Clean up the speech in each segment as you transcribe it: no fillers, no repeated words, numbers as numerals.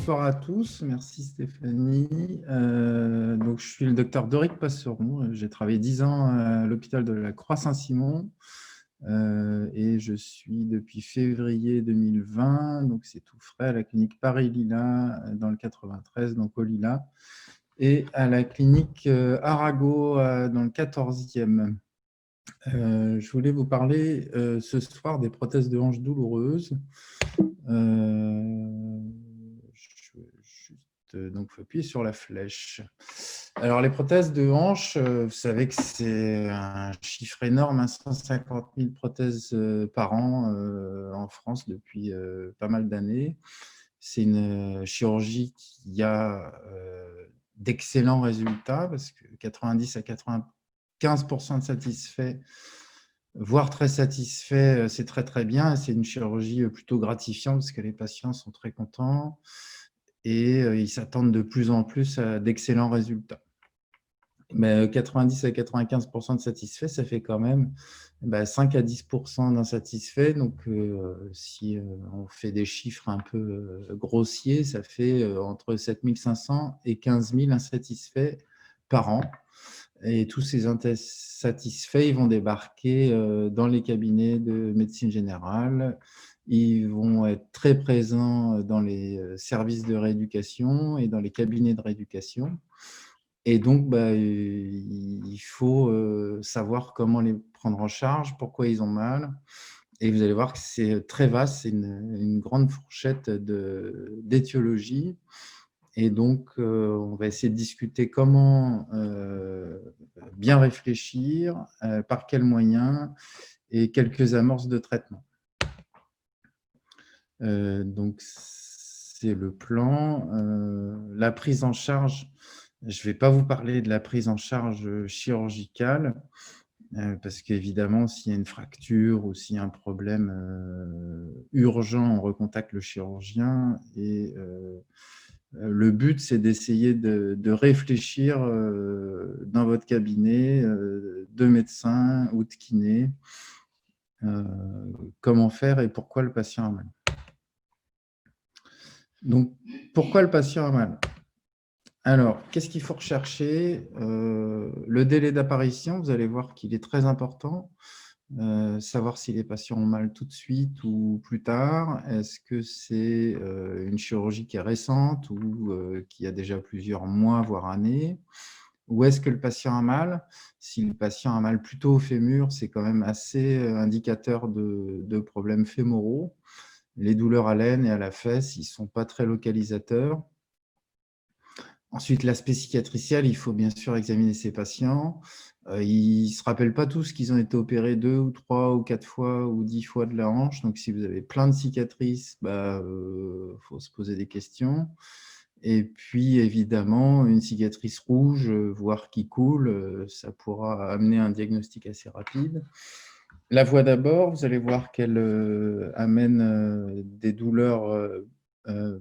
bonsoir à tous. Merci Stéphanie. Donc, je suis le docteur Doric Passeron. J'ai travaillé 10 ans à l'hôpital de la Croix-Saint-Simon et je suis depuis février 2020, donc c'est tout frais, à la clinique Paris-Lila dans le 93, donc au Lila, et à la clinique Arago dans le 14e. Je voulais vous parler ce soir des prothèses de hanches douloureuses. Donc, il faut appuyer sur la flèche. Alors, les prothèses de hanche, vous savez que c'est un chiffre énorme, 150 000 prothèses par an en France depuis pas mal d'années. C'est une chirurgie qui a d'excellents résultats parce que 90 à 95% de satisfaits, voire très satisfaits, c'est très très bien. C'est une chirurgie plutôt gratifiante parce que les patients sont très contents et ils s'attendent de plus en plus à d'excellents résultats. Mais 90 à 95% de satisfaits, ça fait quand même 5 à 10% d'insatisfaits. Donc, si on fait des chiffres un peu grossiers, ça fait entre 7 500 et 15 000 insatisfaits par an. Et tous ces insatisfaits, ils vont débarquer dans les cabinets de médecine générale. Ils vont être très présents dans les services de rééducation et dans les cabinets de rééducation. Et donc, il faut savoir comment les prendre en charge, pourquoi ils ont mal. Et vous allez voir que c'est très vaste, c'est une grande fourchette d'étiologie. Et donc, on va essayer de discuter comment bien réfléchir, par quels moyens, et quelques amorces de traitement. Donc, c'est le plan. La prise en charge, je ne vais pas vous parler de la prise en charge chirurgicale, parce qu'évidemment, s'il y a une fracture ou s'il y a un problème urgent, on recontacte le chirurgien. Et le but, c'est d'essayer de réfléchir dans votre cabinet de médecin ou de kiné, comment faire et pourquoi le patient a mal. Donc, pourquoi le patient a mal? Alors, qu'est-ce qu'il faut rechercher? Le délai d'apparition, vous allez voir qu'il est très important. Savoir si les patients ont mal tout de suite ou plus tard. Est-ce que c'est une chirurgie qui est récente ou qui a déjà plusieurs mois, voire années? Où est-ce que le patient a mal? Si le patient a mal plutôt au fémur, c'est quand même assez indicateur de problèmes fémoraux. Les douleurs à l'aine et à la fesse, ils ne sont pas très localisateurs. Ensuite, l'aspect cicatriciel, il faut bien sûr examiner ces patients. Ils ne se rappellent pas tous qu'ils ont été opérés 2 ou 3 ou 4 fois ou 10 fois de la hanche. Donc, si vous avez plein de cicatrices, faut se poser des questions. Et puis, évidemment, une cicatrice rouge, voire qui coule, ça pourra amener un diagnostic assez rapide. La voie d'abord, vous allez voir qu'elle amène des douleurs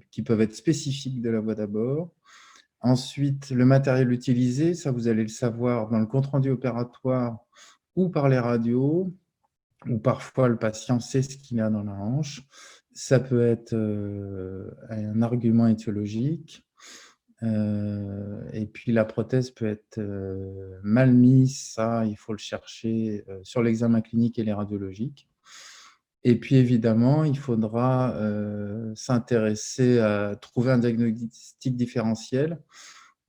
qui peuvent être spécifiques de la voie d'abord. Ensuite, le matériel utilisé, ça vous allez le savoir dans le compte-rendu opératoire ou par les radios, ou parfois le patient sait ce qu'il a dans la hanche. Ça peut être un argument étiologique. Et puis la prothèse peut être mal mise, ça il faut le chercher sur l'examen clinique et les radiologiques. Et puis évidemment, il faudra s'intéresser à trouver un diagnostic différentiel.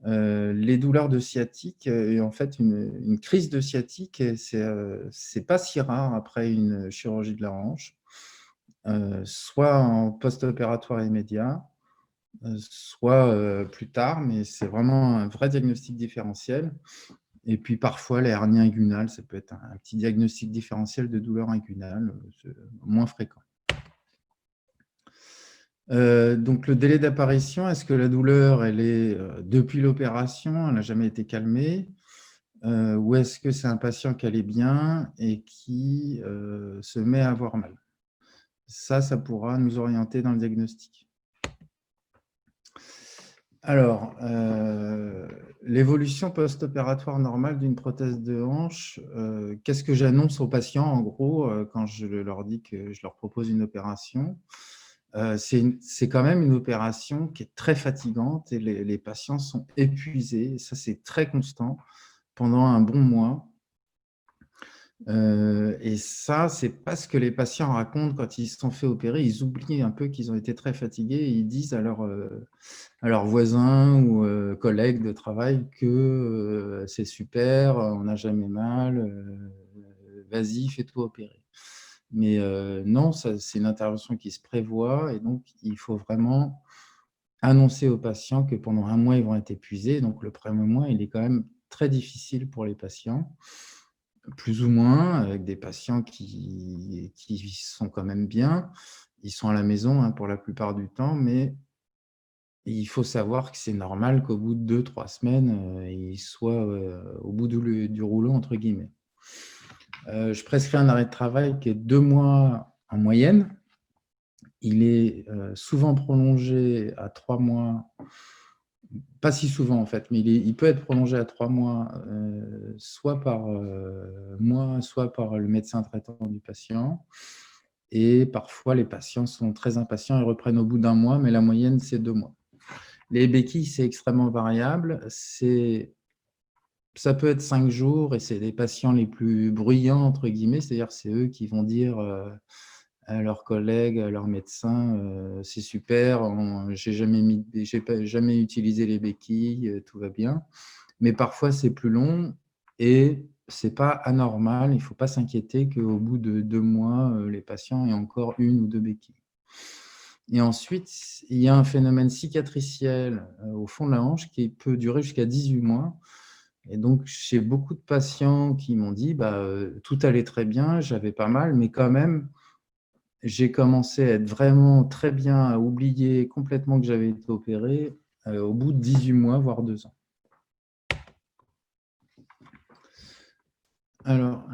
Les douleurs de sciatique, et en fait une crise de sciatique, c'est pas si rare après une chirurgie de la hanche, soit en post-opératoire immédiat, soit plus tard, mais c'est vraiment un vrai diagnostic différentiel. Et puis parfois, les hernies inguinales, ça peut être un petit diagnostic différentiel de douleur inguinale, c'est moins fréquent. Donc le délai d'apparition, est-ce que la douleur, elle est depuis l'opération, elle n'a jamais été calmée, ou est-ce que c'est un patient qui allait bien et qui se met à avoir mal? Ça pourra nous orienter dans le diagnostic. Alors, l'évolution post-opératoire normale d'une prothèse de hanche, qu'est-ce que j'annonce aux patients, en gros, quand je leur dis que je leur propose une opération? C'est quand même une opération qui est très fatigante et les patients sont épuisés. Et ça, c'est très constant pendant un bon mois. Et ça, c'est pas ce que les patients racontent quand ils se sont fait opérer. Ils oublient un peu qu'ils ont été très fatigués et ils disent à leurs voisins ou collègues de travail que c'est super, on n'a jamais mal, vas-y, fais-toi opérer. Mais non, c'est une intervention qui se prévoit et donc il faut vraiment annoncer aux patients que pendant un mois, ils vont être épuisés. Donc le premier mois, il est quand même très difficile pour les patients, plus ou moins, avec des patients qui sont quand même bien. Ils sont à la maison, hein, pour la plupart du temps, mais il faut savoir que c'est normal qu'au bout de 2-3 semaines, ils soient, au bout du rouleau, entre guillemets. Je prescris un arrêt de travail qui est 2 mois en moyenne. Il est souvent prolongé à 3 mois, pas si souvent en fait, mais il peut être prolongé à 3 mois, soit par moi, soit par le médecin traitant du patient. Et parfois, les patients sont très impatients et reprennent au bout d'un mois, mais la moyenne, c'est 2 mois. Les béquilles, c'est extrêmement variable. Ça peut être 5 jours et c'est les patients les plus bruyants, entre guillemets, c'est-à-dire c'est eux qui vont dire à leurs collègues, à leurs médecins, c'est super, j'ai jamais utilisé les béquilles, tout va bien. Mais parfois, c'est plus long et c'est pas anormal. Il ne faut pas s'inquiéter qu'au bout de 2 mois, les patients aient encore 1 ou 2 béquilles. Et ensuite, il y a un phénomène cicatriciel au fond de la hanche qui peut durer jusqu'à 18 mois. Et donc, j'ai beaucoup de patients qui m'ont dit bah, tout allait très bien, j'avais pas mal, mais quand même, j'ai commencé à être vraiment très bien, à oublier complètement que j'avais été opéré au bout de 18 mois, voire 2 ans. Alors,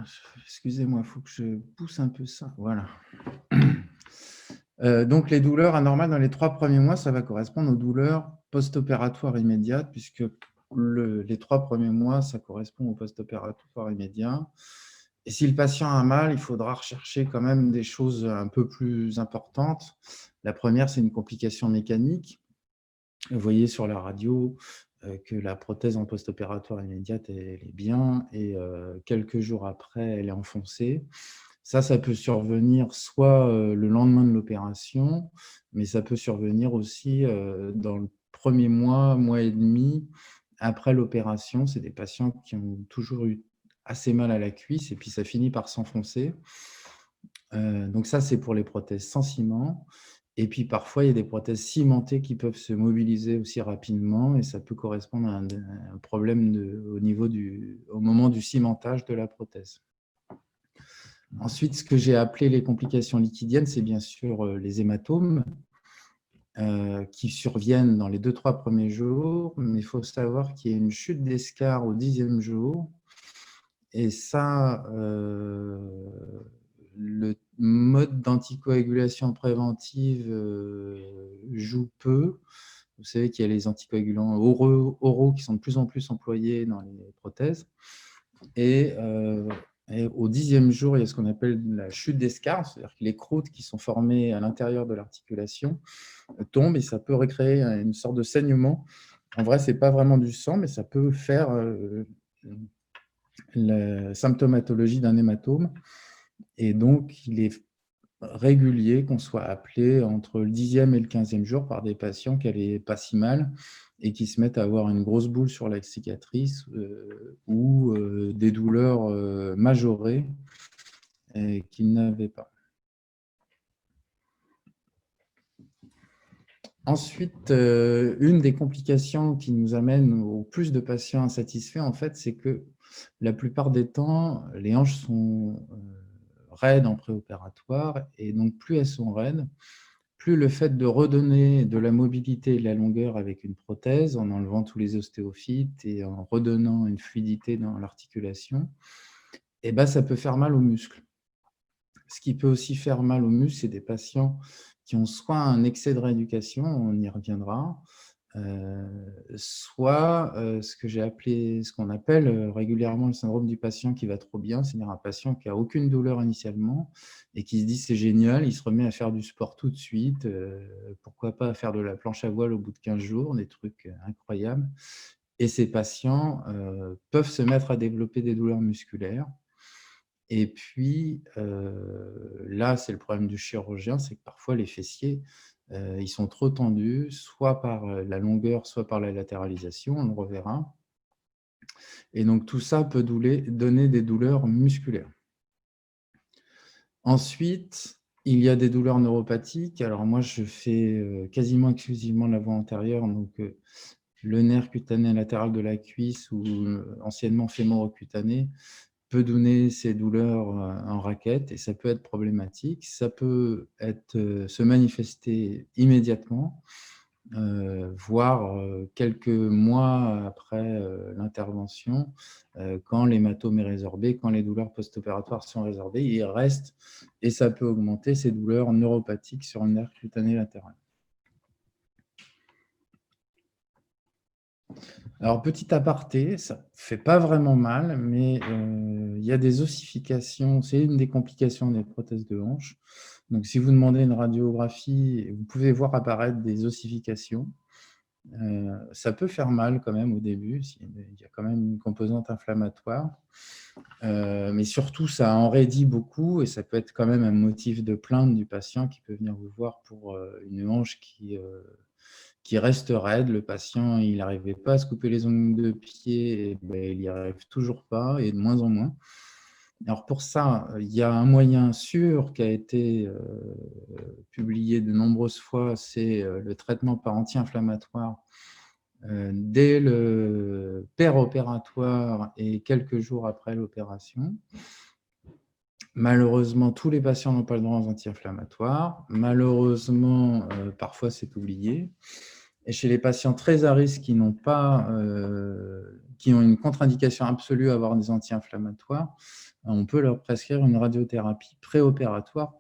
excusez-moi, il faut que je pousse un peu ça. Voilà. Donc, les douleurs anormales dans les 3 premiers mois, ça va correspondre aux douleurs post-opératoires immédiates, puisque les 3 premiers mois, ça correspond au post-opératoire immédiat. Et si le patient a mal, il faudra rechercher quand même des choses un peu plus importantes. La première, c'est une complication mécanique. Vous voyez sur la radio que la prothèse en post-opératoire immédiate, elle est bien, et quelques jours après, elle est enfoncée. Ça peut survenir soit le lendemain de l'opération, mais ça peut survenir aussi dans le premier mois, mois et demi après l'opération. C'est des patients qui ont toujours eu assez mal à la cuisse et puis ça finit par s'enfoncer. Donc ça, c'est pour les prothèses sans ciment. Et puis parfois, il y a des prothèses cimentées qui peuvent se mobiliser aussi rapidement et ça peut correspondre à un problème au moment du cimentage de la prothèse. Ensuite, ce que j'ai appelé les complications liquidiennes, c'est bien sûr les hématomes qui surviennent dans les 2-3 premiers jours, mais il faut savoir qu'il y a une chute d'escar au 10e jour. Et ça, le mode d'anticoagulation préventive joue peu. Vous savez qu'il y a les anticoagulants oraux qui sont de plus en plus employés dans les prothèses. Et au 10e jour, il y a ce qu'on appelle la chute d'escar, c'est-à-dire que les croûtes qui sont formées à l'intérieur de l'articulation tombent et ça peut recréer une sorte de saignement. En vrai, ce n'est pas vraiment du sang, mais ça peut faire la symptomatologie d'un hématome. Et donc, il est régulier qu'on soit appelé entre le 10e et le 15e jour par des patients qui n'allaient pas si mal et qui se mettent à avoir une grosse boule sur la cicatrice ou des douleurs majorées qu'ils n'avaient pas. Ensuite, une des complications qui nous amène au plus de patients insatisfaits, en fait, c'est que la plupart des temps, les hanches sont raides en préopératoire et donc plus elles sont raides, plus le fait de redonner de la mobilité et de la longueur avec une prothèse, en enlevant tous les ostéophytes et en redonnant une fluidité dans l'articulation, eh ben, ça peut faire mal aux muscles. Ce qui peut aussi faire mal aux muscles, c'est des patients qui ont soit un excès de rééducation, on y reviendra, soit ce qu'on appelle régulièrement le syndrome du patient qui va trop bien, c'est-à-dire un patient qui a aucune douleur initialement et qui se dit c'est génial, il se remet à faire du sport tout de suite, pourquoi pas faire de la planche à voile au bout de 15 jours, des trucs incroyables. Et ces patients peuvent se mettre à développer des douleurs musculaires. Et puis, là, c'est le problème du chirurgien, c'est que parfois les fessiers, ils sont trop tendus, soit par la longueur, soit par la latéralisation, on le reverra. Et donc tout ça peut donner des douleurs musculaires. Ensuite, il y a des douleurs neuropathiques. Alors moi, je fais quasiment exclusivement la voie antérieure, donc le nerf cutané latéral de la cuisse ou anciennement fémoro-cutané peut donner ces douleurs en raquette et ça peut être problématique. Ça peut se manifester immédiatement, voire quelques mois après l'intervention, quand l'hématome est résorbé, quand les douleurs post-opératoires sont résorbées, il reste et ça peut augmenter ces douleurs neuropathiques sur le nerf cutané latéral. Alors, petit aparté, ça ne fait pas vraiment mal, mais il y a des ossifications. C'est une des complications des prothèses de hanche. Donc, si vous demandez une radiographie, vous pouvez voir apparaître des ossifications. Ça peut faire mal quand même au début, il y a quand même une composante inflammatoire. Mais surtout, ça enraidit beaucoup et ça peut être quand même un motif de plainte du patient qui peut venir vous voir pour une hanche qui reste raide. Le patient, il n'arrivait pas à se couper les ongles de pied, et ben, il n'y arrive toujours pas, et de moins en moins. Alors pour ça, il y a un moyen sûr qui a été publié de nombreuses fois, c'est le traitement par anti-inflammatoire dès le péropératoire et quelques jours après l'opération. Malheureusement, tous les patients n'ont pas le droit aux anti-inflammatoires. Malheureusement, parfois c'est oublié. Et chez les patients très à risque qui ont une contre-indication absolue à avoir des anti-inflammatoires, on peut leur prescrire une radiothérapie préopératoire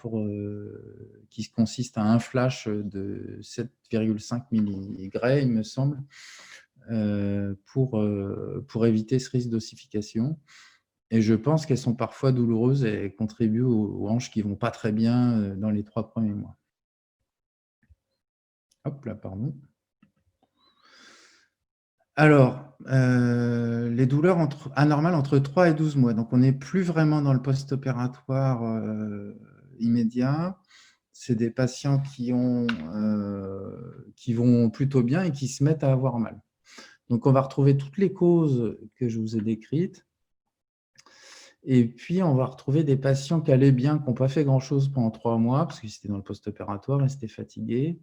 qui consiste à un flash de 7,5 milligray, il me semble, pour éviter ce risque d'ossification. Et je pense qu'elles sont parfois douloureuses et contribuent aux hanches qui ne vont pas très bien dans les 3 premiers mois. Hop là, pardon. Alors, les douleurs anormales entre 3 et 12 mois. Donc, on n'est plus vraiment dans le post-opératoire immédiat. C'est des patients qui vont plutôt bien et qui se mettent à avoir mal. Donc, on va retrouver toutes les causes que je vous ai décrites. Et puis, on va retrouver des patients qui allaient bien, qui n'ont pas fait grand-chose pendant 3 mois, parce qu'ils étaient dans le post-opératoire, ils étaient fatigués,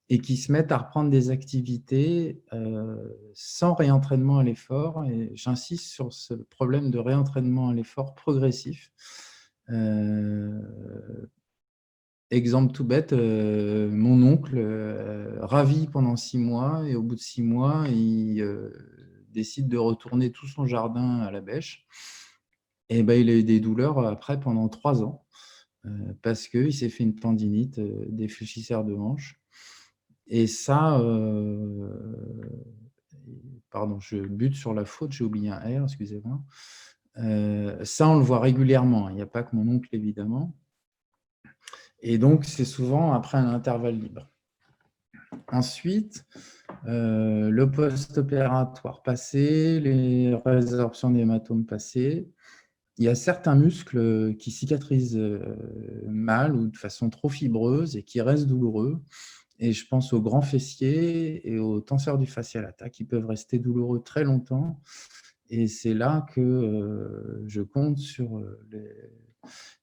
et qui se mettent à reprendre des activités sans réentraînement à l'effort. Et j'insiste sur ce problème de réentraînement à l'effort progressif. Exemple tout bête, mon oncle, ravi pendant 6 mois, et au bout de 6 mois, il décide de retourner tout son jardin à la bêche. Et ben, il a eu des douleurs après pendant 3 ans, parce qu'il s'est fait une tendinite des fléchisseurs de hanche. Et ça, pardon, je bute sur la faute, j'ai oublié un R, excusez-moi. Ça, on le voit régulièrement, il n'y a pas que mon oncle, évidemment. Et donc, c'est souvent après un intervalle libre. Ensuite, le post-opératoire passé, les résorptions d'hématomes passées, il y a certains muscles qui cicatrisent mal ou de façon trop fibreuse et qui restent douloureux. Et je pense aux grands fessiers et aux tenseurs du fascia lata qui peuvent rester douloureux très longtemps. Et c'est là que je compte sur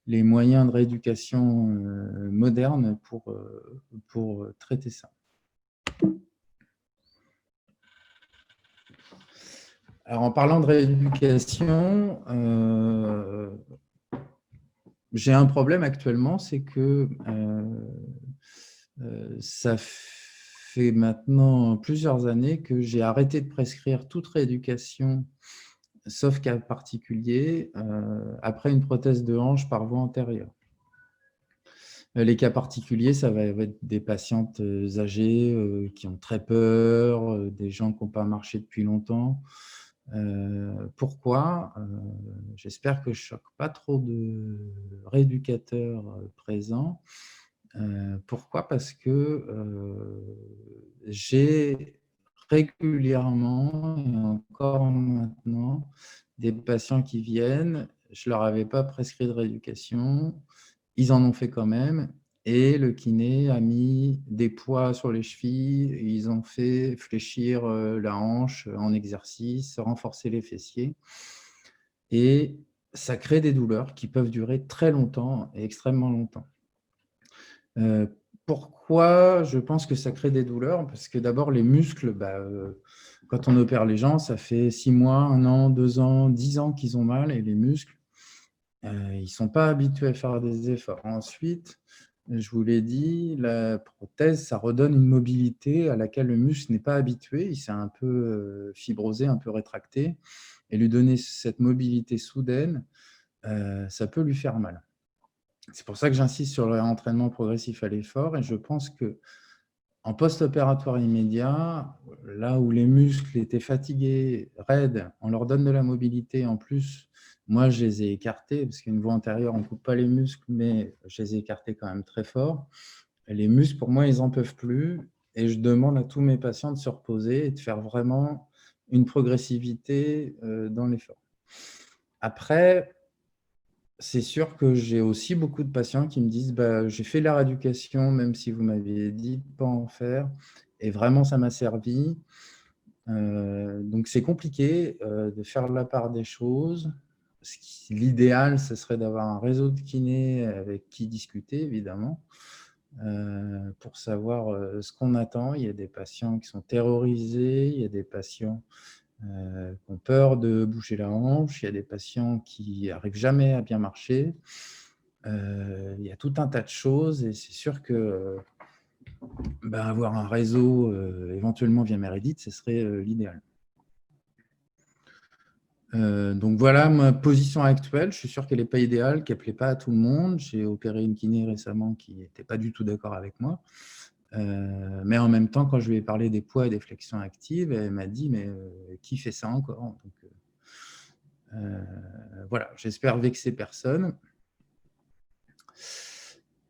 les moyens de rééducation modernes pour traiter ça. Alors, en parlant de rééducation, j'ai un problème actuellement, c'est que ça fait maintenant plusieurs années que j'ai arrêté de prescrire toute rééducation, sauf cas particulier, après une prothèse de hanche par voie antérieure. Les cas particuliers, ça va être des patientes âgées qui ont très peur, des gens qui n'ont pas marché depuis longtemps. Pourquoi? J'espère que je choque pas trop de rééducateurs présents. Pourquoi? Parce que j'ai régulièrement et encore maintenant des patients qui viennent, je leur avais pas prescrit de rééducation, ils en ont fait quand même et le kiné a mis des poids sur les chevilles, ils ont fait fléchir la hanche en exercice, renforcer les fessiers et ça crée des douleurs qui peuvent durer très longtemps et extrêmement longtemps. Pourquoi je pense que ça crée des douleurs? Parce que d'abord les muscles, quand on opère les gens, ça fait 6 mois, 1 an, 2 ans, 10 ans qu'ils ont mal et les muscles, ils ne sont pas habitués à faire des efforts. Ensuite, je vous l'ai dit, la prothèse, ça redonne une mobilité à laquelle le muscle n'est pas habitué. Il s'est un peu fibrosé, un peu rétracté et lui donner cette mobilité soudaine, ça peut lui faire mal. C'est pour ça que j'insiste sur le entraînement progressif à l'effort et je pense qu'en post-opératoire immédiat, là où les muscles étaient fatigués, raides, on leur donne de la mobilité. En plus, moi, je les ai écartés parce qu'une voie antérieure, on ne coupe pas les muscles, mais je les ai écartés quand même très fort. Et les muscles, pour moi, ils n'en peuvent plus et je demande à tous mes patients de se reposer et de faire vraiment une progressivité dans l'effort. Après, c'est sûr que j'ai aussi beaucoup de patients qui me disent: «J'ai fait la rééducation, même si vous m'aviez dit de pas en faire et vraiment ça m'a servi». Donc c'est compliqué, de faire la part des choses. L'idéal, ce serait d'avoir un réseau de kinés avec qui discuter évidemment, pour savoir, ce qu'on attend. Il y a des patients qui sont terrorisés, il y a des patients qui ont peur de bouger la hanche, il y a des patients qui n'arrivent jamais à bien marcher. Il y a tout un tas de choses et c'est sûr que avoir un réseau éventuellement via Meredith, ce serait l'idéal. Donc voilà ma position actuelle. Je suis sûr qu'elle n'est pas idéale, qu'elle ne plaît pas à tout le monde. J'ai opéré une kiné récemment qui n'était pas du tout d'accord avec moi. Mais en même temps, quand je lui ai parlé des poids et des flexions actives, elle m'a dit: «Mais qui fait ça encore?» Donc voilà, j'espère vexer personne.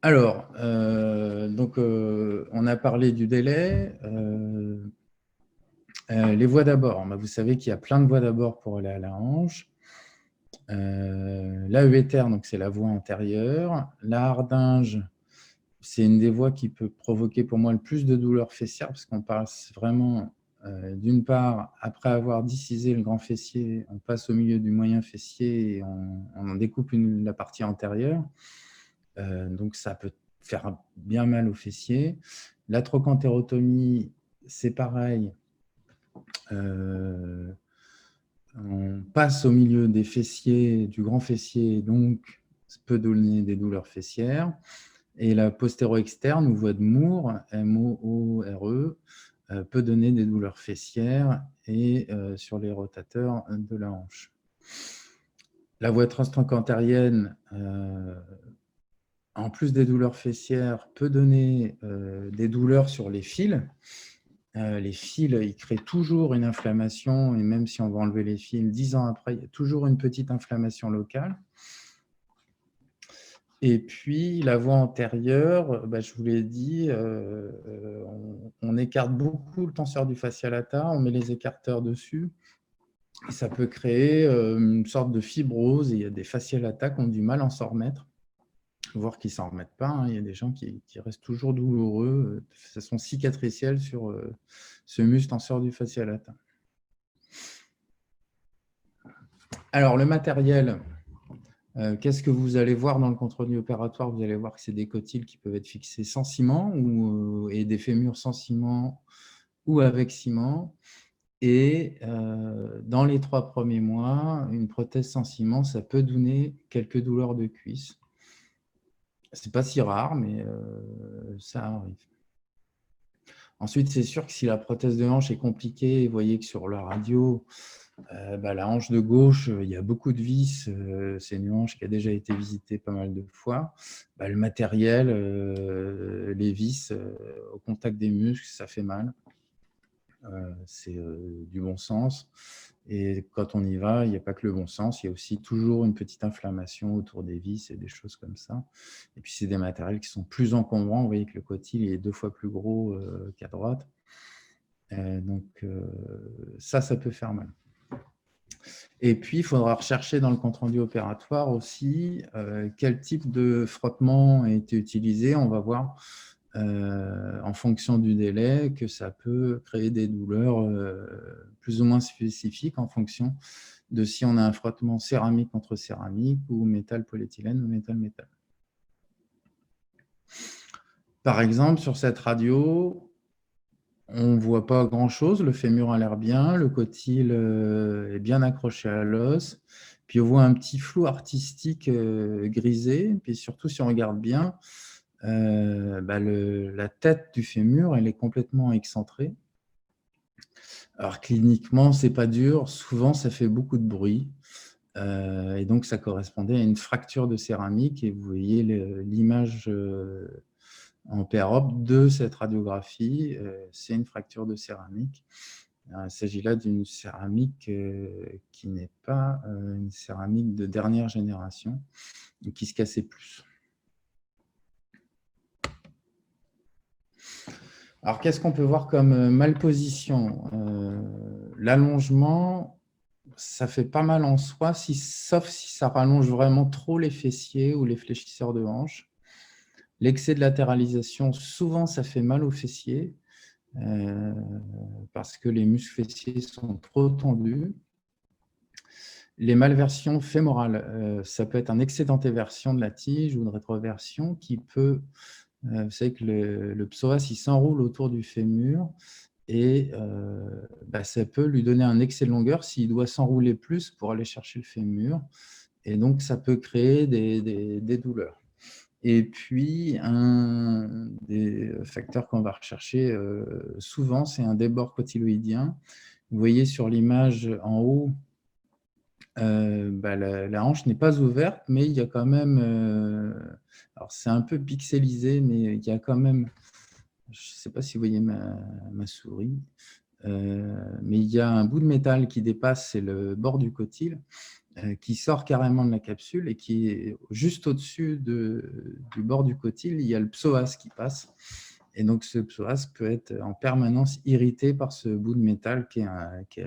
Alors, on a parlé du délai. Les voies d'abord, vous savez qu'il y a plein de voies d'abord pour aller à la hanche. L'AETR, donc c'est la voie antérieure. La hardinge, c'est une des voies qui peut provoquer pour moi le plus de douleurs fessières parce qu'on passe vraiment, d'une part, après avoir discisé le grand fessier, on passe au milieu du moyen fessier et on en découpe la partie antérieure. Donc ça peut faire bien mal au fessier. La trochantérotomie, c'est pareil. On passe au milieu des fessiers, du grand fessier, donc ça peut donner des douleurs fessières. Et la postéro-externe ou voie de Moore, M-O-O-R-E, peut donner des douleurs fessières et sur les rotateurs de la hanche. La voie transtrochanterienne, en plus des douleurs fessières, peut donner des douleurs sur les fils. Les fils, ils créent toujours une inflammation et même si on va enlever les fils, 10 ans après, il y a toujours une petite inflammation locale. Et puis, la voie antérieure, je vous l'ai dit, on écarte beaucoup le tenseur du fascia lata, on met les écarteurs dessus et ça peut créer une sorte de fibrose et il y a des fascia lata qui ont du mal à s'en remettre, voire qui ne s'en remettent pas, hein. Il y a des gens qui restent toujours douloureux de façon cicatricielle sur ce muscle tenseur du fascia lata. Alors, le matériel, qu'est-ce que vous allez voir dans le compte-rendu opératoire? Vous allez voir que c'est des cotyles qui peuvent être fixés sans ciment et des fémurs sans ciment ou avec ciment. Et dans les 3 premiers mois, une prothèse sans ciment, ça peut donner quelques douleurs de cuisse. Ce n'est pas si rare, mais ça arrive. Ensuite, c'est sûr que si la prothèse de hanche est compliquée, vous voyez que sur la radio, la hanche de gauche, il y a beaucoup de vis. C'est une hanche qui a déjà été visitée pas mal de fois. Le matériel, les vis, au contact des muscles, ça fait mal. C'est du bon sens. Et quand on y va, il n'y a pas que le bon sens, il y a aussi toujours une petite inflammation autour des vis et des choses comme ça. Et puis, c'est des matériels qui sont plus encombrants. Vous voyez que le cotyle est 2 fois plus gros qu'à droite. Donc, ça peut faire mal. Et puis, il faudra rechercher dans le compte-rendu opératoire aussi quel type de frottement a été utilisé. On va voir en fonction du délai que ça peut créer des douleurs plus ou moins spécifiques en fonction de si on a un frottement céramique contre céramique ou métal-polyéthylène ou métal-métal. Par exemple, sur cette radio, on ne voit pas grand-chose. Le fémur a l'air bien, le cotyle est bien accroché à l'os. Puis on voit un petit flou artistique grisé. Puis surtout, si on regarde bien, la tête du fémur, elle est complètement excentrée. Alors cliniquement, c'est pas dur. Souvent, ça fait beaucoup de bruit. Et donc, ça correspondait à une fracture de céramique. Et vous voyez l'image en PROP de cette radiographie. C'est une fracture de céramique. Il s'agit là d'une céramique qui n'est pas une céramique de dernière génération et qui se cassait plus. Alors, qu'est-ce qu'on peut voir comme malposition? L'allongement, ça fait pas mal en soi, sauf si ça rallonge vraiment trop les fessiers ou les fléchisseurs de hanche. L'excès de latéralisation, souvent, ça fait mal aux fessiers parce que les muscles fessiers sont trop tendus. Les malversions fémorales, ça peut être un excès d'antéversion de la tige ou de rétroversion qui peut... vous savez que le psoas, il s'enroule autour du fémur et ça peut lui donner un excès de longueur s'il doit s'enrouler plus pour aller chercher le fémur. Et donc, ça peut créer des douleurs. Et puis, un des facteurs qu'on va rechercher souvent, c'est un débord cotyloïdien. Vous voyez sur l'image en haut, la hanche n'est pas ouverte, mais il y a quand même... alors, c'est un peu pixelisé, mais il y a quand même... Je ne sais pas si vous voyez ma souris, mais il y a un bout de métal qui dépasse, c'est le bord du cotyle, qui sort carrément de la capsule et qui est juste au-dessus du bord du cotyle, il y a le psoas qui passe. Et donc, ce psoas peut être en permanence irrité par ce bout de métal qui est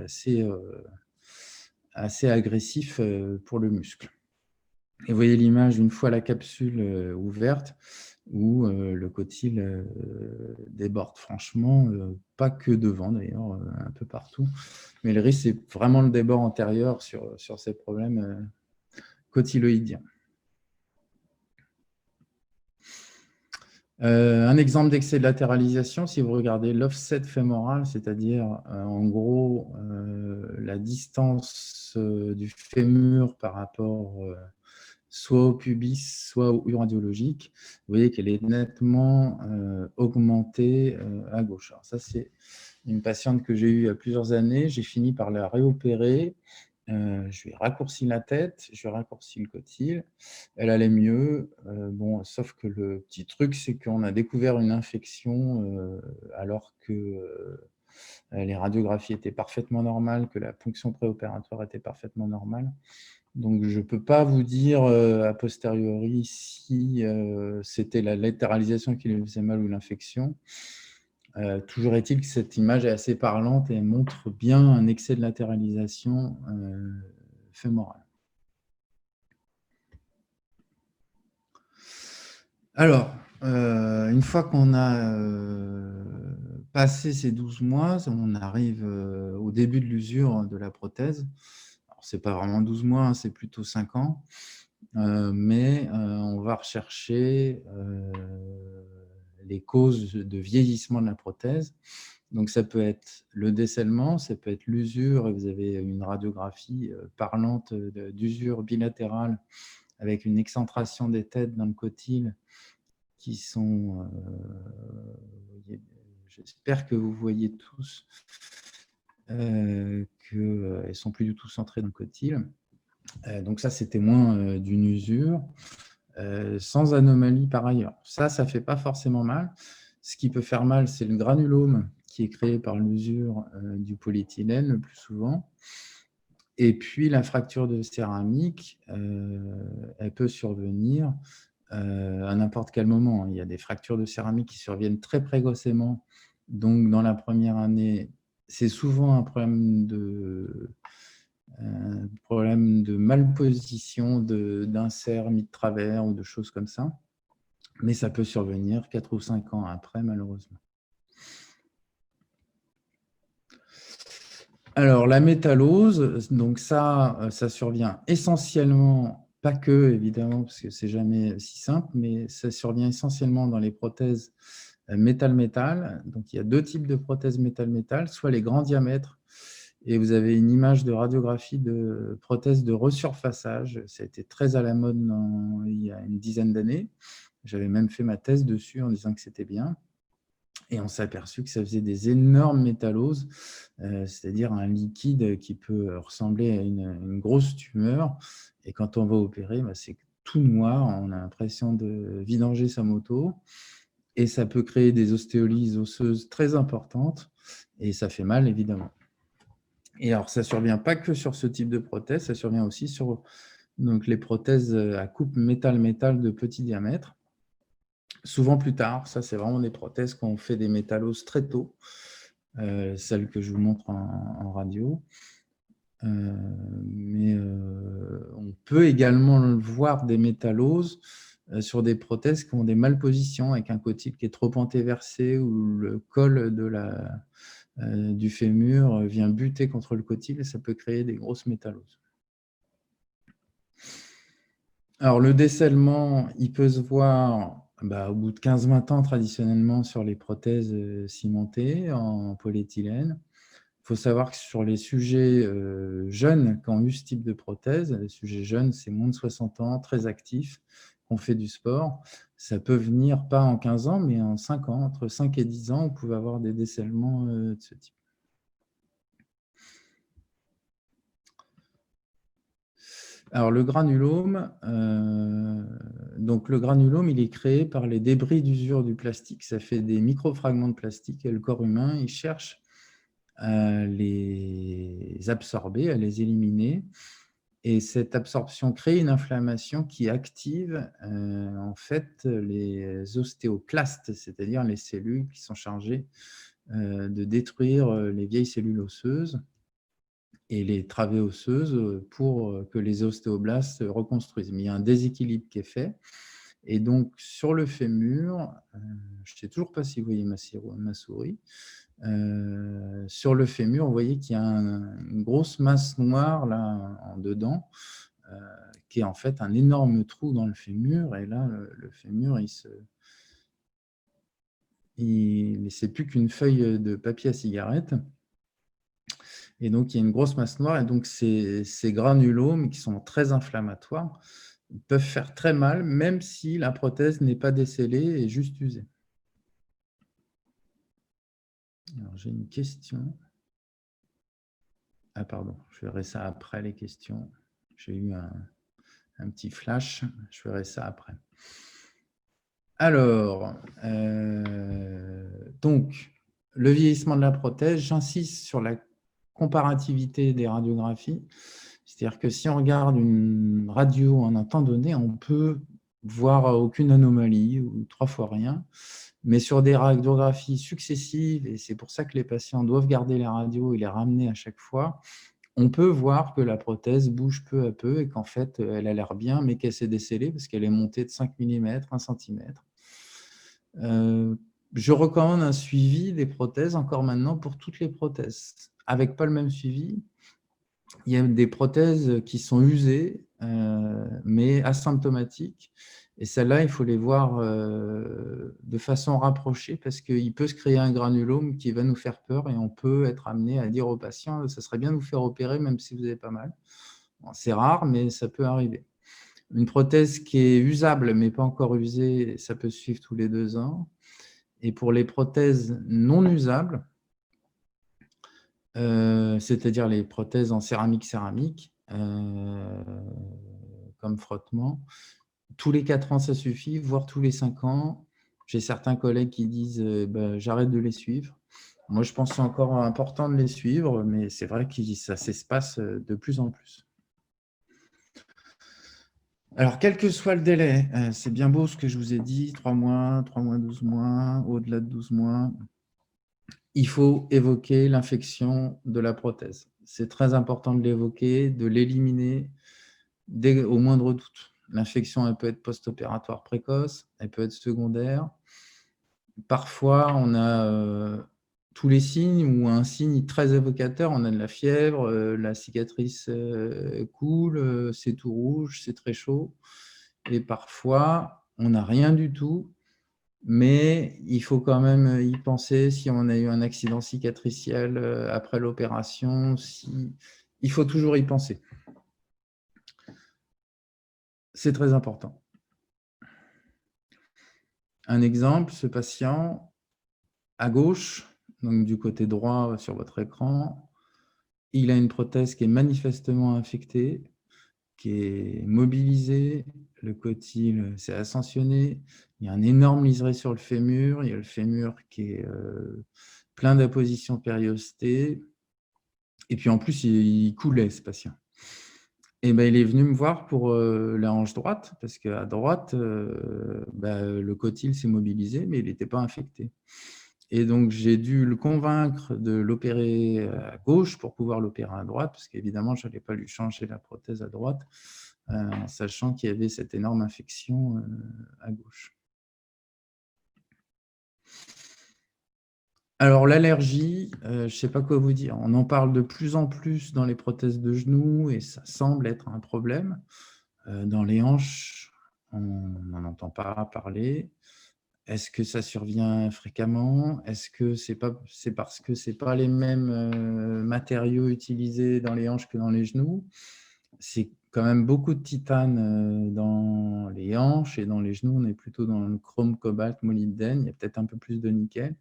assez agressif pour le muscle. Et vous voyez l'image une fois la capsule ouverte où le cotyle déborde franchement, pas que devant d'ailleurs, un peu partout. Mais le risque, c'est vraiment le débord antérieur sur ces problèmes cotyloïdiens. Un exemple d'excès de latéralisation, si vous regardez l'offset fémoral, c'est-à-dire en gros la distance du fémur par rapport soit au pubis, soit au uradiologique, vous voyez qu'elle est nettement augmentée à gauche. Alors ça, c'est une patiente que j'ai eue il y a plusieurs années. J'ai fini par la réopérer. Je lui ai raccourci la tête, je lui ai raccourci le cotyle. Elle allait mieux. Sauf que le petit truc, c'est qu'on a découvert une infection alors que les radiographies étaient parfaitement normales, que la ponction préopératoire était parfaitement normale. Donc, je ne peux pas vous dire a posteriori si c'était la latéralisation qui lui faisait mal ou l'infection. Toujours est-il que cette image est assez parlante et montre bien un excès de latéralisation fémorale. Alors, une fois qu'on a passé ces 12 mois, on arrive au début de l'usure de la prothèse. Ce n'est pas vraiment 12 mois, hein, c'est plutôt 5 ans. Mais on va rechercher les causes de vieillissement de la prothèse. Donc, ça peut être le décèlement, ça peut être l'usure, et vous avez une radiographie parlante d'usure bilatérale avec une excentration des têtes dans le cotyle qui sont, j'espère que vous voyez tous qu'elles ne sont plus du tout centrées dans le cotyle. Donc ça, c'est témoin d'une usure, sans anomalie par ailleurs. Ça ne fait pas forcément mal. Ce qui peut faire mal, c'est le granulome qui est créé par l'usure du polyéthylène le plus souvent. Et puis, la fracture de céramique, elle peut survenir à n'importe quel moment. Il y a des fractures de céramique qui surviennent très précocement. Donc, dans la première année, c'est souvent un problème de malposition, d'insert mis de travers ou de choses comme ça. Mais ça peut survenir 4 ou 5 ans après, malheureusement. Alors, la métallose, donc ça survient essentiellement, pas que, évidemment, parce que c'est jamais si simple, mais ça survient essentiellement dans les prothèses métal-métal. Donc, il y a 2 types de prothèses métal-métal, soit les grands diamètres, et vous avez une image de radiographie de prothèses de resurfaçage. Ça a été très à la mode il y a une dizaine d'années. J'avais même fait ma thèse dessus en disant que c'était bien. Et on s'est aperçu que ça faisait des énormes métalloses, c'est-à-dire un liquide qui peut ressembler à une grosse tumeur. Et quand on va opérer, c'est tout noir, on a l'impression de vidanger sa moto. Et ça peut créer des ostéolyses osseuses très importantes. Et ça fait mal, évidemment. Et alors, ça ne survient pas que sur ce type de prothèse, ça survient aussi sur donc, les prothèses à coupe métal-métal de petit diamètre. Souvent plus tard, ça c'est vraiment des prothèses qu'on fait des métalloses très tôt, celles que je vous montre en radio. Mais on peut également voir des métalloses sur des prothèses qui ont des malpositions avec un cotyle qui est trop antéversé ou le col du fémur vient buter contre le cotyle et ça peut créer des grosses métalloses. Alors, le décèlement, il peut se voir au bout de 15-20 ans traditionnellement sur les prothèses cimentées en polyéthylène. Il faut savoir que sur les sujets jeunes qui ont eu ce type de prothèse, les sujets jeunes, c'est moins de 60 ans, très actifs, qui ont fait du sport, ça peut venir pas en 15 ans, mais en 5 ans, entre 5 et 10 ans, on pouvait avoir des décèlements de ce type. Alors, le granulome, il est créé par les débris d'usure du plastique. Ça fait des microfragments de plastique et le corps humain, il cherche à les absorber, à les éliminer. Et cette absorption crée une inflammation qui active en fait les ostéoclastes, c'est-à-dire les cellules qui sont chargées de détruire les vieilles cellules osseuses et les travées osseuses pour que les ostéoblastes se reconstruisent. Mais il y a un déséquilibre qui est fait. Et donc, sur le fémur, je ne sais toujours pas si vous voyez ma souris, sur le fémur, vous voyez qu'il y a une grosse masse noire là, en dedans, qui est en fait un énorme trou dans le fémur. Et là, le fémur, c'est plus qu'une feuille de papier à cigarette. Et donc, il y a une grosse masse noire. Et donc, ces granulomes qui sont très inflammatoires peuvent faire très mal, même si la prothèse n'est pas décellée et juste usée. Alors, j'ai une question. Ah, pardon, je verrai ça après les questions. J'ai eu un petit flash, je verrai ça après. Alors, donc, le vieillissement de la prothèse, j'insiste sur la comparativité des radiographies. C'est-à-dire que si on regarde une radio en un temps donné, on peut voir aucune anomalie ou 3 fois rien. Mais sur des radiographies successives, et c'est pour ça que les patients doivent garder les radios et les ramener à chaque fois, on peut voir que la prothèse bouge peu à peu et qu'en fait, elle a l'air bien, mais qu'elle s'est décellée parce qu'elle est montée de 5 mm, 1 cm. Je recommande un suivi des prothèses encore maintenant pour toutes les prothèses. Avec pas le même suivi, il y a des prothèses qui sont usées, mais asymptomatiques. Et celles-là, il faut les voir de façon rapprochée parce qu'il peut se créer un granulome qui va nous faire peur et on peut être amené à dire aux patients, ça serait bien de vous faire opérer même si vous avez pas mal. Bon, c'est rare, mais ça peut arriver. Une prothèse qui est usable mais pas encore usée, ça peut suivre tous les 2 ans. Et pour les prothèses non usables, c'est-à-dire les prothèses en céramique, comme frottement, tous les 4 ans, ça suffit, voire tous les 5 ans. J'ai certains collègues qui disent bah, « j'arrête de les suivre ». Moi, je pense que c'est encore important de les suivre, mais c'est vrai que ça s'espace de plus en plus. Alors, quel que soit le délai, c'est bien beau ce que je vous ai dit, 3 mois, 12 mois, au-delà de 12 mois, il faut évoquer l'infection de la prothèse. C'est très important de l'évoquer, de l'éliminer au moindre doute. L'infection, elle peut être post-opératoire précoce, elle peut être secondaire. Parfois, on a tous les signes ou un signe très évocateur. On a de la fièvre, la cicatrice coule, c'est tout rouge, c'est très chaud. Et parfois, on n'a rien du tout, mais il faut quand même y penser si on a eu un accident cicatriciel après l'opération. Il faut toujours y penser. C'est très important. Un exemple, ce patient, à gauche, donc du côté droit sur votre écran, il a une prothèse qui est manifestement infectée, qui est mobilisée, le cotyle s'est ascensionné, il y a un énorme liseré sur le fémur, il y a le fémur qui est plein d'appositions périostées, et puis en plus, il coulait, ce patient. Et ben, il est venu me voir pour la hanche droite, parce qu'à droite, le cotyle s'est mobilisé, mais il n'était pas infecté. Et donc, j'ai dû le convaincre de l'opérer à gauche pour pouvoir l'opérer à droite, parce qu'évidemment, je n'allais pas lui changer la prothèse à droite, en sachant qu'il y avait cette énorme infection à gauche. Alors, l'allergie, je ne sais pas quoi vous dire. On en parle de plus en plus dans les prothèses de genoux et ça semble être un problème. Dans les hanches, on n'en entend pas parler. Est-ce que ça survient fréquemment? Est-ce que c'est parce que ce n'est pas les mêmes matériaux utilisés dans les hanches que dans les genoux? C'est quand même beaucoup de titane dans les hanches et dans les genoux, on est plutôt dans le chrome, cobalt, molybdène. Il y a peut-être un peu plus de nickel.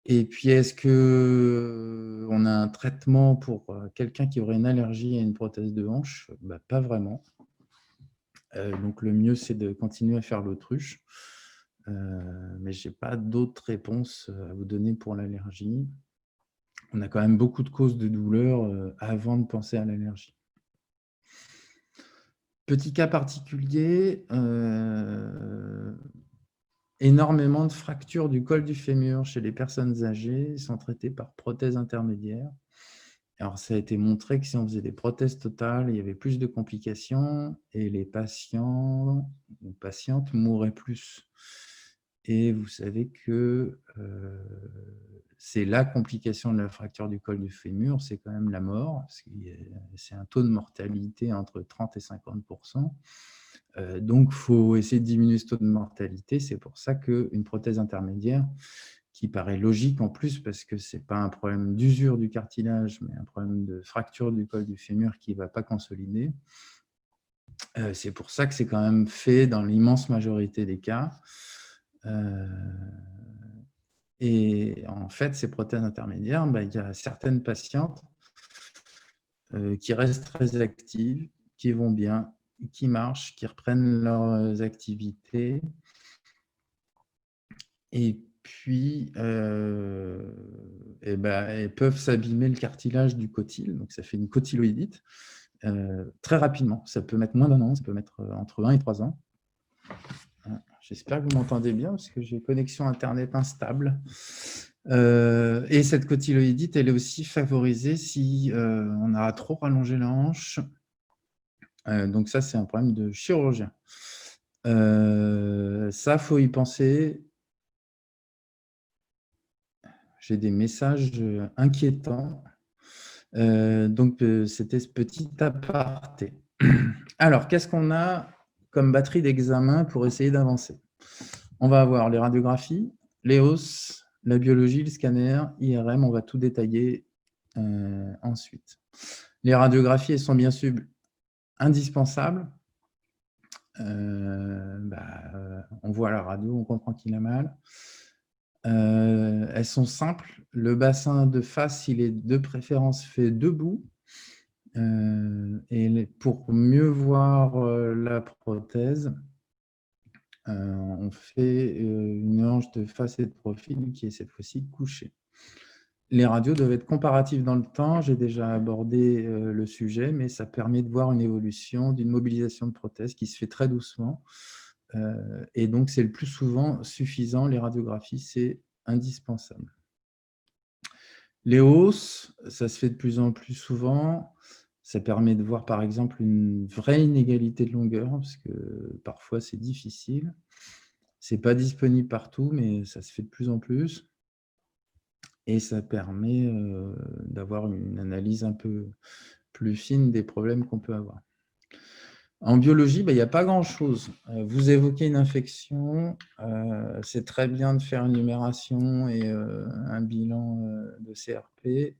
Et puis, est-ce qu'on a un traitement pour quelqu'un qui aurait une allergie à une prothèse de hanche? Bah, pas vraiment. Donc, le mieux, c'est de continuer à faire l'autruche. Mais je n'ai pas d'autres réponses à vous donner pour l'allergie. On a quand même beaucoup de causes de douleur avant de penser à l'allergie. Petit cas particulier, énormément de fractures du col du fémur chez les personnes âgées sont traitées par prothèse intermédiaire. Alors, ça a été montré que si on faisait des prothèses totales, il y avait plus de complications et les patients ou patientes mouraient plus. Et vous savez que c'est la complication de la fracture du col du fémur, c'est quand même la mort. C'est un taux de mortalité entre 30 et 50%. Donc, il faut essayer de diminuer ce taux de mortalité. C'est pour ça qu'une prothèse intermédiaire, qui paraît logique en plus, parce que ce n'est pas un problème d'usure du cartilage, mais un problème de fracture du col du fémur qui ne va pas consolider. C'est pour ça que c'est quand même fait dans l'immense majorité des cas. Et en fait, ces prothèses intermédiaires, il y a certaines patientes qui restent très actives, qui vont bien, qui marchent, qui reprennent leurs activités. Et puis, elles peuvent s'abîmer le cartilage du cotyle, donc ça fait une cotyloïdite, très rapidement. Ça peut mettre moins d'1 an, ça peut mettre entre 1 et 3 ans. J'espère que vous m'entendez bien, parce que j'ai une connexion Internet instable. Et cette cotyloïdite, elle est aussi favorisée si on a trop rallongé la hanche. Donc ça, c'est un problème de chirurgien. Ça, il faut y penser. J'ai des messages inquiétants. Donc, c'était ce petit aparté. Alors, qu'est-ce qu'on a comme batterie d'examen pour essayer d'avancer? On va avoir les radiographies, les os, la biologie, le scanner, IRM, on va tout détailler ensuite. Les radiographies, elles sont bien sûr indispensables. On voit la radio, on comprend qu'il a mal. Elles sont simples. Le bassin de face, il est de préférence fait debout. Et pour mieux voir la prothèse, on fait une hanche de face et de profil qui est cette fois-ci couchée. Les radios doivent être comparatives dans le temps. J'ai déjà abordé le sujet, mais ça permet de voir une évolution d'une mobilisation de prothèse qui se fait très doucement. Et donc, c'est le plus souvent suffisant. Les radiographies, c'est indispensable. Les hausses, ça se fait de plus en plus souvent. Ça permet de voir, par exemple, une vraie inégalité de longueur, parce que parfois, c'est difficile. Ce n'est pas disponible partout, mais ça se fait de plus en plus. Et ça permet d'avoir une analyse un peu plus fine des problèmes qu'on peut avoir. En biologie, il n'y a pas grand-chose. Vous évoquez une infection, c'est très bien de faire une numération et un bilan de CRP.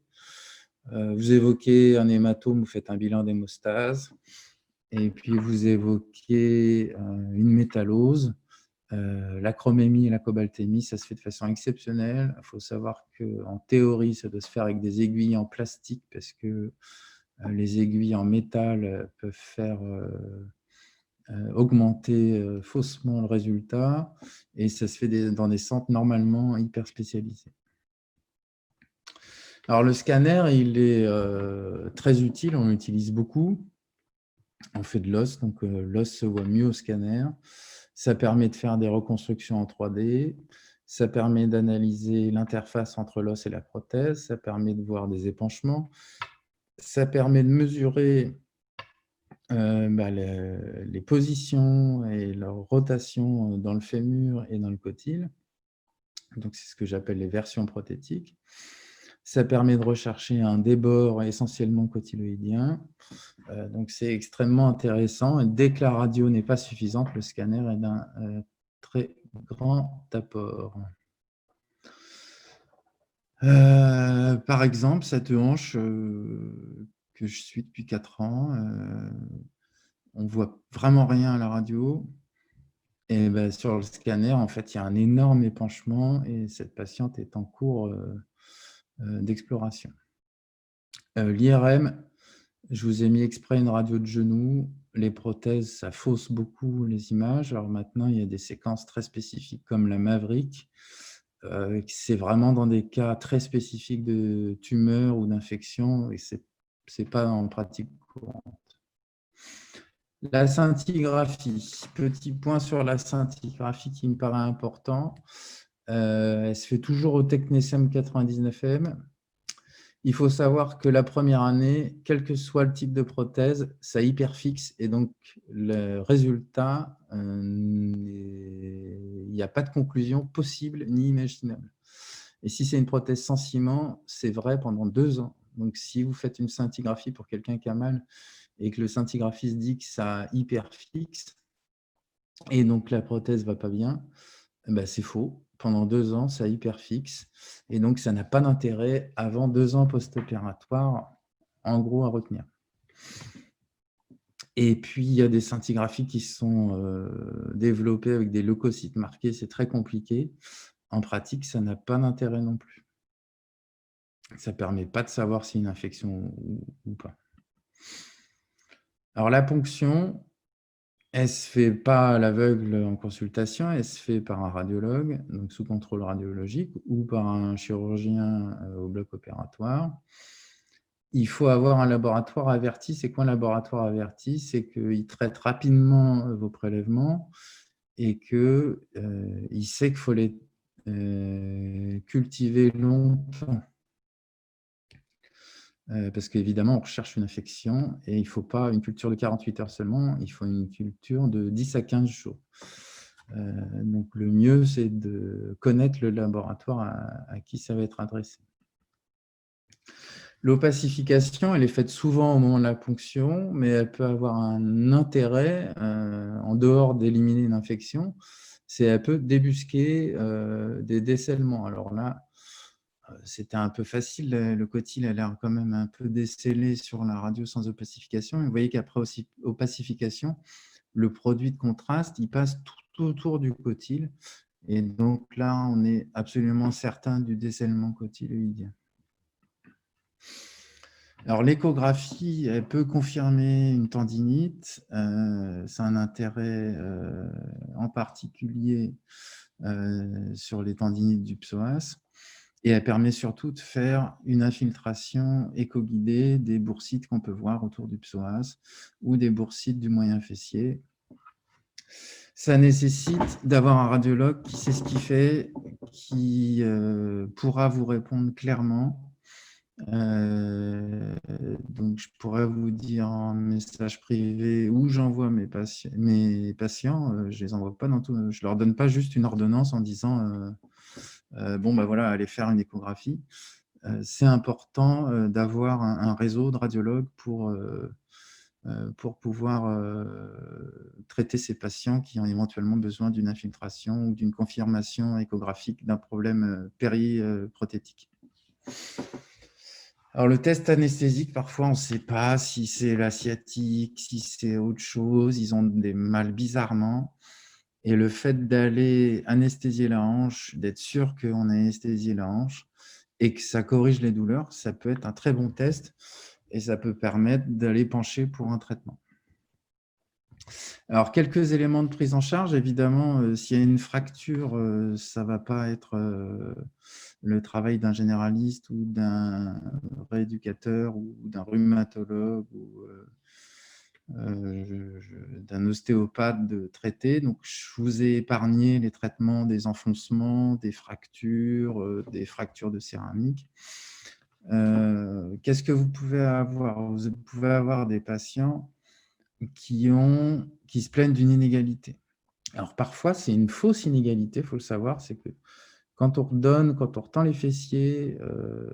Vous évoquez un hématome, vous faites un bilan d'hémostase. Et puis, vous évoquez une métallose. L'acromémie et la cobaltémie, ça se fait de façon exceptionnelle. Il faut savoir qu'en théorie, ça doit se faire avec des aiguilles en plastique parce que les aiguilles en métal peuvent faire augmenter faussement le résultat, et ça se fait dans des centres normalement hyper spécialisés. Alors, le scanner, il est très utile, on l'utilise beaucoup. On fait de l'os, donc l'os se voit mieux au scanner. Ça permet de faire des reconstructions en 3D. Ça permet d'analyser l'interface entre l'os et la prothèse. Ça permet de voir des épanchements. Ça permet de mesurer les positions et leur rotation dans le fémur et dans le cotyle. Donc, c'est ce que j'appelle les versions prothétiques. Ça permet de rechercher un débord essentiellement cotyloïdien. Donc, c'est extrêmement intéressant. Et dès que la radio n'est pas suffisante, le scanner est d'un très grand apport. Par exemple, cette hanche que je suis depuis 4 ans, on ne voit vraiment rien à la radio. Et sur le scanner, en fait, il y a un énorme épanchement et cette patiente est en cours d'exploration. L'IRM, je vous ai mis exprès une radio de genou. Les prothèses, ça fausse beaucoup les images. Alors maintenant, il y a des séquences très spécifiques comme la Maverick. C'est vraiment dans des cas très spécifiques de tumeur ou d'infection et ce n'est pas en pratique courante. La scintigraphie, petit point sur la scintigraphie qui me paraît important. Elle se fait toujours au Technetium 99M. Il faut savoir que la première année, quel que soit le type de prothèse, ça hyperfixe et donc le résultat, il n'y a pas de conclusion possible ni imaginable. Et si c'est une prothèse sans ciment, c'est vrai pendant 2 ans. Donc, si vous faites une scintigraphie pour quelqu'un qui a mal et que le scintigraphiste dit que ça hyperfixe et donc la prothèse ne va pas bien, c'est faux. Pendant 2 ans, ça hyperfixe et donc ça n'a pas d'intérêt avant 2 ans post-opératoires, en gros, à retenir. Et puis, il y a des scintigraphies qui sont développées avec des leucocytes marqués. C'est très compliqué. En pratique, ça n'a pas d'intérêt non plus. Ça ne permet pas de savoir si une infection ou pas. Alors, la ponction, elle ne se fait pas à l'aveugle en consultation, elle se fait par un radiologue, donc sous contrôle radiologique, ou par un chirurgien au bloc opératoire. Il faut avoir un laboratoire averti. C'est quoi un laboratoire averti? C'est qu'il traite rapidement vos prélèvements et qu'il sait qu'il faut les cultiver longtemps. Parce qu'évidemment, on recherche une infection et il ne faut pas une culture de 48 heures seulement, il faut une culture de 10 à 15 jours. Donc, le mieux, c'est de connaître le laboratoire à qui ça va être adressé. L'opacification, elle est faite souvent au moment de la ponction, mais elle peut avoir un intérêt, en dehors d'éliminer une infection, c'est elle peut débusquer des décèlements. Alors là, c'était un peu facile, le cotyle a l'air quand même un peu décellé sur la radio sans opacification. Et vous voyez qu'après opacification, le produit de contraste, il passe tout autour du cotyle Et donc là, on est absolument certain du décèlement cotyloïdien. Alors, l'échographie, elle peut confirmer une tendinite. C'est un intérêt en particulier sur les tendinites du psoas. Et elle permet surtout de faire une infiltration écho-guidée des boursites qu'on peut voir autour du psoas ou des boursites du moyen fessier. Ça nécessite d'avoir un radiologue qui sait ce qu'il fait, qui pourra vous répondre clairement. Donc, je pourrais vous dire en message privé où j'envoie mes patients. Je les envoie pas dans tout, je leur donne pas juste une ordonnance en disant bon, ben voilà, allez faire une échographie. C'est important d'avoir un réseau de radiologues pour pouvoir traiter ces patients qui ont éventuellement besoin d'une infiltration ou d'une confirmation échographique d'un problème périprothétique. Alors, le test anesthésique, parfois, on ne sait pas si c'est la sciatique, si c'est autre chose. Ils ont des mal bizarrement. Et le fait d'aller anesthésier la hanche, d'être sûr qu'on a anesthésié la hanche et que ça corrige les douleurs, ça peut être un très bon test et ça peut permettre d'aller pencher pour un traitement. Alors, quelques éléments de prise en charge, évidemment, s'il y a une fracture, ça ne va pas être le travail d'un généraliste ou d'un rééducateur ou d'un rhumatologue ou d'un ostéopathe de traiter. Donc, je vous ai épargné les traitements des enfoncements, des fractures de céramique. Qu'est-ce que vous pouvez avoir? Vous pouvez avoir des patients qui se plaignent d'une inégalité. Alors, parfois, c'est une fausse inégalité, il faut le savoir, c'est que quand on retend les fessiers,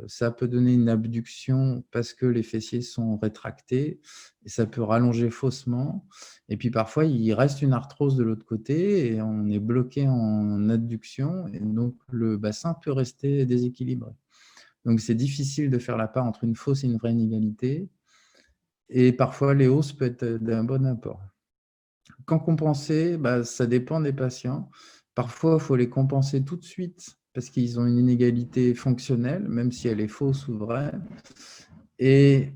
ça peut donner une abduction parce que les fessiers sont rétractés et ça peut rallonger faussement. Et puis parfois, il reste une arthrose de l'autre côté et on est bloqué en adduction et donc le bassin peut rester déséquilibré. Donc, c'est difficile de faire la part entre une fausse et une vraie inégalité. Et parfois, les hausses peuvent être d'un bon apport. Quand compenser, ça dépend des patients. Parfois, il faut les compenser tout de suite parce qu'ils ont une inégalité fonctionnelle, même si elle est fausse ou vraie, et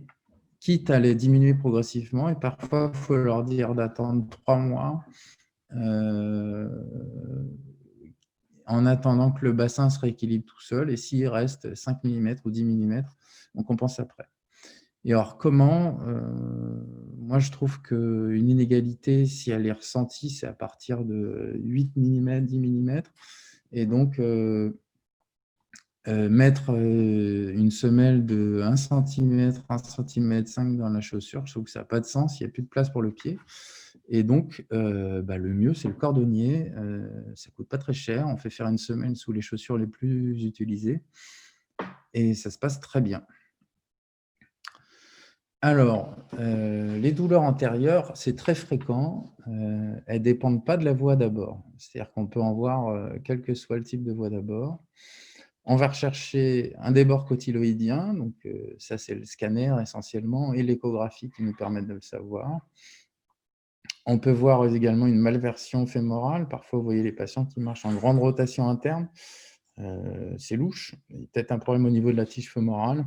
quitte à les diminuer progressivement. Et parfois, il faut leur dire d'attendre 3 mois en attendant que le bassin se rééquilibre tout seul. Et s'il reste 5 mm ou 10 mm, on compense après. Et alors, comment moi, je trouve qu'une inégalité, si elle est ressentie, c'est à partir de 8 mm, 10 mm. Et donc, mettre une semelle de 1 cm, 1 cm 5 dans la chaussure, je trouve que ça n'a pas de sens, il n'y a plus de place pour le pied. Et donc, le mieux, c'est le cordonnier. Ça ne coûte pas très cher. On fait faire une semelle sous les chaussures les plus utilisées. Et ça se passe très bien. Alors, les douleurs antérieures, c'est très fréquent. Elles ne dépendent pas de la voie d'abord. C'est-à-dire qu'on peut en voir, quel que soit le type de voie d'abord. On va rechercher un débord cotyloïdien, donc ça, c'est le scanner essentiellement, et l'échographie qui nous permettent de le savoir. On peut voir également une malversion fémorale. Parfois, vous voyez les patients qui marchent en grande rotation interne. C'est louche. Il y a peut-être un problème au niveau de la tige fémorale.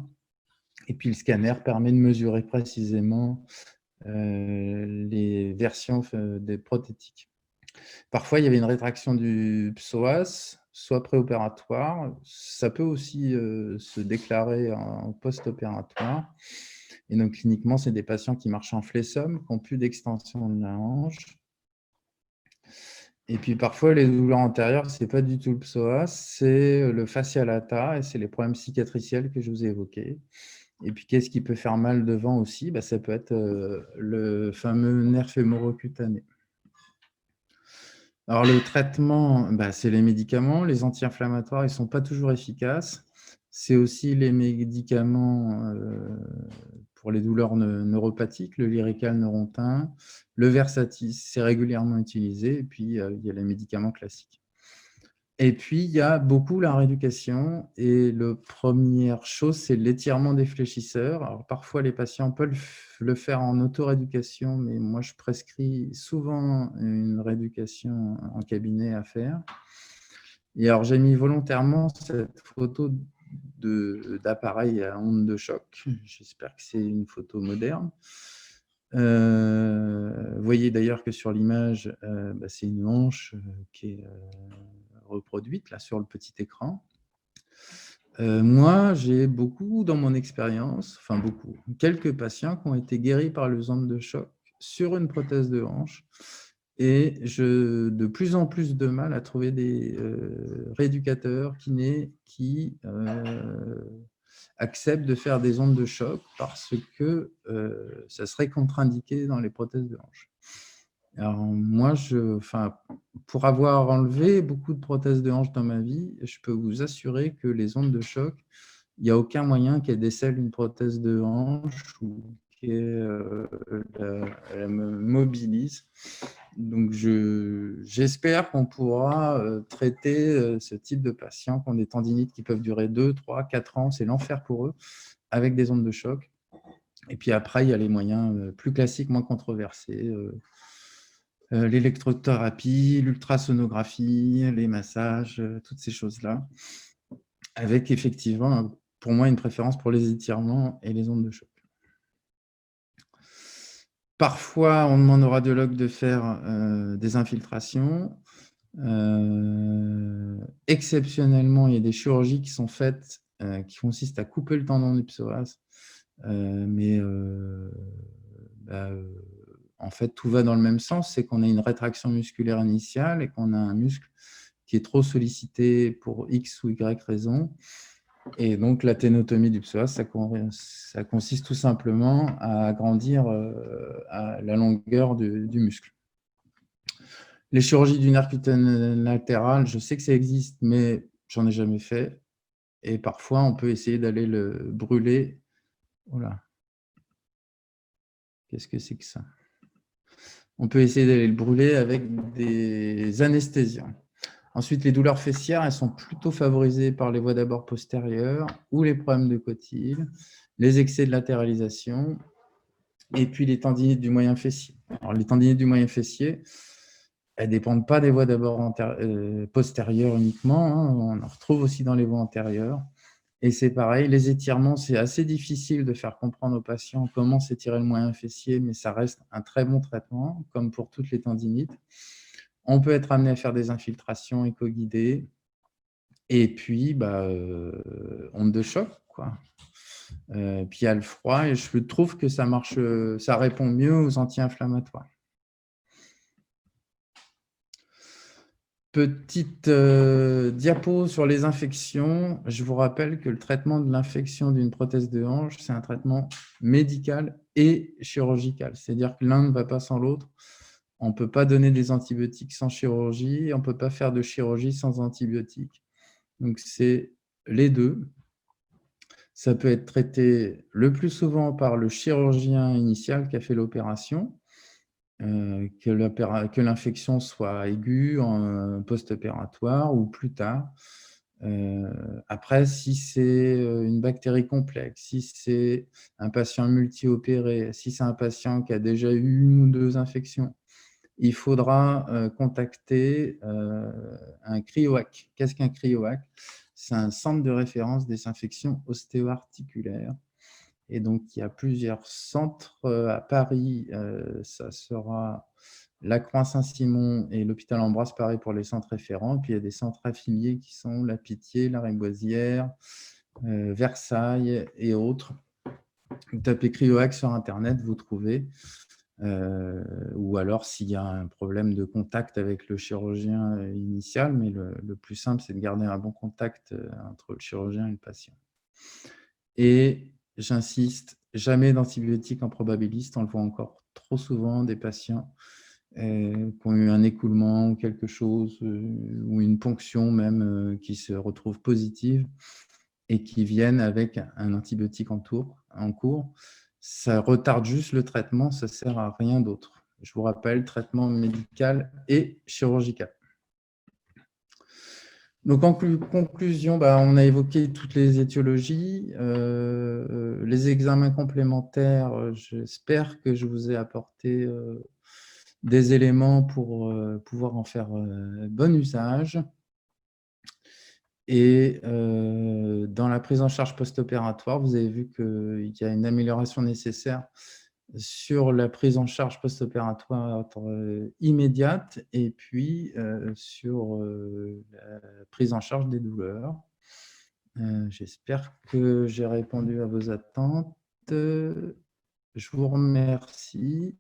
Et puis, le scanner permet de mesurer précisément les versions des prothétiques. Parfois, il y avait une rétraction du psoas, soit préopératoire. Ça peut aussi se déclarer en post-opératoire. Et donc, cliniquement, c'est des patients qui marchent en flessum, qui n'ont plus d'extension de la hanche. Et puis, parfois, les douleurs antérieures, ce n'est pas du tout le psoas, c'est le fascia lata et c'est les problèmes cicatriciels que je vous ai évoqués. Et puis, qu'est-ce qui peut faire mal devant aussi? Ça peut être le fameux nerf fémoro-cutané. Alors, le traitement, c'est les médicaments. Les anti-inflammatoires, ils ne sont pas toujours efficaces. C'est aussi les médicaments pour les douleurs neuropathiques, le Lyrical Neurontin, le Versatis, c'est régulièrement utilisé. Et puis, il y a les médicaments classiques. Et puis, il y a beaucoup la rééducation. Et la première chose, c'est l'étirement des fléchisseurs. Alors, parfois, les patients peuvent le faire en auto-rééducation, mais moi, je prescris souvent une rééducation en cabinet à faire. Et alors, j'ai mis volontairement cette photo d'appareil à onde de choc. J'espère que c'est une photo moderne. Vous voyez d'ailleurs que sur l'image, c'est une hanche qui est reproduite là sur le petit écran. Moi, j'ai beaucoup dans mon expérience, enfin beaucoup, quelques patients qui ont été guéris par les ondes de choc sur une prothèse de hanche et j'ai de plus en plus de mal à trouver des rééducateurs, kinés qui acceptent de faire des ondes de choc parce que ça serait contre-indiqué dans les prothèses de hanche. Alors moi, pour avoir enlevé beaucoup de prothèses de hanche dans ma vie, je peux vous assurer que les ondes de choc, il n'y a aucun moyen qu'elles décèlent une prothèse de hanche ou qu'elles la me mobilisent. Donc j'espère qu'on pourra traiter ce type de patients qui ont des tendinites qui peuvent durer 2, 3, 4 ans, c'est l'enfer pour eux, avec des ondes de choc. Et puis après, il y a les moyens plus classiques, moins controversés, l'électrothérapie, l'ultrasonographie, les massages, toutes ces choses-là, avec effectivement, pour moi, une préférence pour les étirements et les ondes de choc. Parfois, on demande au radiologue de faire des infiltrations. Exceptionnellement, il y a des chirurgies qui sont faites qui consistent à couper le tendon du psoas, mais en fait, tout va dans le même sens, c'est qu'on a une rétraction musculaire initiale et qu'on a un muscle qui est trop sollicité pour X ou Y raison. Et donc, la ténotomie du psoas, ça consiste tout simplement à agrandir à la longueur du muscle. Les chirurgies du nerf cutáneo latéral, je sais que ça existe, mais j'en ai jamais fait. Et parfois, on peut essayer d'aller le brûler. Voilà. Qu'est-ce que c'est que ça? On peut essayer d'aller le brûler avec des anesthésiants. Ensuite, les douleurs fessières, elles sont plutôt favorisées par les voies d'abord postérieures ou les problèmes de cotyle, les excès de latéralisation et puis les tendinites du moyen fessier. Alors, les tendinites du moyen fessier, elles ne dépendent pas des voies d'abord postérieures uniquement, hein. On en retrouve aussi dans les voies antérieures. Et c'est pareil, les étirements, c'est assez difficile de faire comprendre aux patients comment s'étirer le moyen fessier, mais ça reste un très bon traitement, comme pour toutes les tendinites. On peut être amené à faire des infiltrations éco-guidées et puis onde de choc, quoi. Puis il y a le froid et je trouve que ça marche, ça répond mieux aux anti-inflammatoires. Petite diapo sur les infections. Je vous rappelle que le traitement de l'infection d'une prothèse de hanche, c'est un traitement médical et chirurgical. C'est-à-dire que l'un ne va pas sans l'autre. On ne peut pas donner des antibiotiques sans chirurgie. On ne peut pas faire de chirurgie sans antibiotiques. Donc, c'est les deux. Ça peut être traité le plus souvent par le chirurgien initial qui a fait l'opération. Que l'infection soit aiguë, post-opératoire ou plus tard. Après, si c'est une bactérie complexe, si c'est un patient multi-opéré, si c'est un patient qui a déjà eu 1 ou 2 infections, il faudra contacter un CRIOAC. Qu'est-ce qu'un CRIOAC? C'est un centre de référence des infections ostéo-articulaires. Et donc, il y a plusieurs centres à Paris. Ça sera la Croix-Saint-Simon et l'hôpital Ambroise Paré pour les centres référents. Puis, il y a des centres affiliés qui sont la Pitié, la Reboisière, Versailles et autres. Vous tapez CRIOAC sur Internet, vous trouvez. Ou alors, s'il y a un problème de contact avec le chirurgien initial, mais le plus simple, c'est de garder un bon contact entre le chirurgien et le patient. Et j'insiste, jamais d'antibiotiques en probabiliste. On le voit encore trop souvent, des patients qui ont eu un écoulement ou quelque chose, ou une ponction même qui se retrouve positive et qui viennent avec un antibiotique en cours. Ça retarde juste le traitement, ça ne sert à rien d'autre. Je vous rappelle, traitement médical et chirurgical. Donc, en conclusion, on a évoqué toutes les étiologies, les examens complémentaires. J'espère que je vous ai apporté des éléments pour pouvoir en faire bon usage. Et dans la prise en charge post-opératoire, vous avez vu qu'il y a une amélioration nécessaire sur la prise en charge post-opératoire immédiate et puis sur la prise en charge des douleurs. J'espère que j'ai répondu à vos attentes. Je vous remercie.